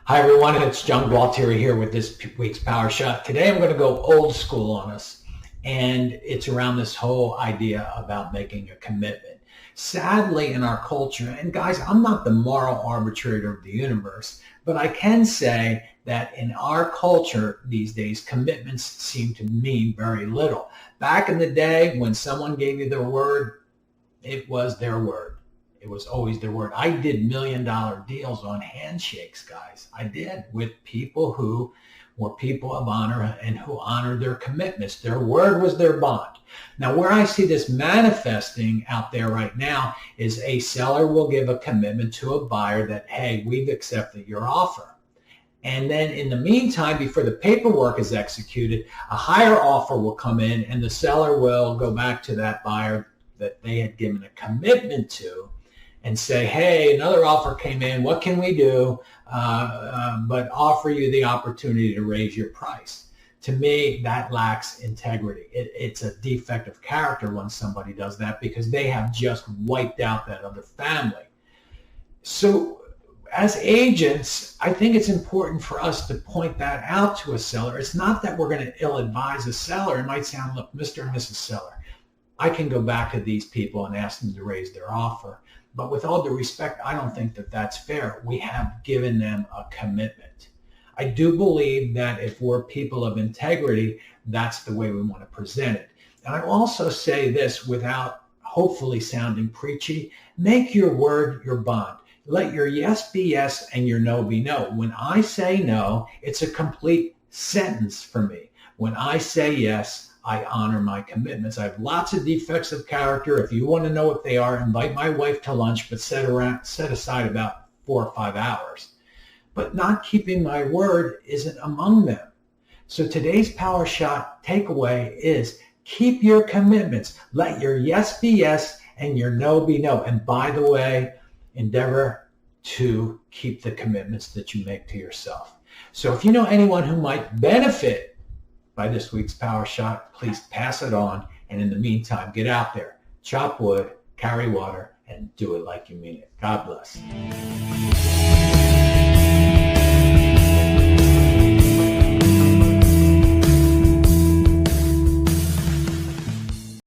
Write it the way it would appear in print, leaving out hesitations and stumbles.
Hi everyone, it's John Gualtieri here with this week's Power Shot. Today I'm going to go old school on us, and it's around this whole idea about making a commitment. Sadly, in our culture, and guys, I'm not the moral arbitrator of the universe, but I can say that in our culture these days, commitments seem to mean very little. Back in the day, when someone gave you their word, it was their word. It was always their word. I did $1 million deals on handshakes, guys. I did, with people who were people of honor and who honored their commitments. Their word was their bond. Now, where I see this manifesting out there right now is a seller will give a commitment to a buyer that, hey, we've accepted your offer. And then in the meantime, before the paperwork is executed, a higher offer will come in and the seller will go back to that buyer that they had given a commitment to and say, hey, another offer came in, what can we do? But offer you the opportunity to raise your price. To me, that lacks integrity. It's a defect of character when somebody does that, because they have just wiped out that other family. So as agents, I think it's important for us to point that out to a seller. It's not that we're going to ill-advise a seller. It might sound, look, Mr. and Mrs. Seller, I can go back to these people and ask them to raise their offer. But with all due respect, I don't think that that's fair. We have given them a commitment. I do believe that if we're people of integrity, that's the way we want to present it. And I also say this without hopefully sounding preachy: make your word your bond. Let your yes be yes and your no be no. When I say no, it's a complete sentence for me. When I say yes, I honor my commitments. I have lots of defects of character. If you want to know what they are, invite my wife to lunch, but set aside about 4 or 5 hours. But not keeping my word isn't among them. So today's Power Shot takeaway is keep your commitments. Let your yes be yes and your no be no. And by the way, endeavor to keep the commitments that you make to yourself. So if you know anyone who might benefit by this week's Power Shot, please pass it on. And in the meantime, get out there, chop wood, carry water, and do it like you mean it. God bless.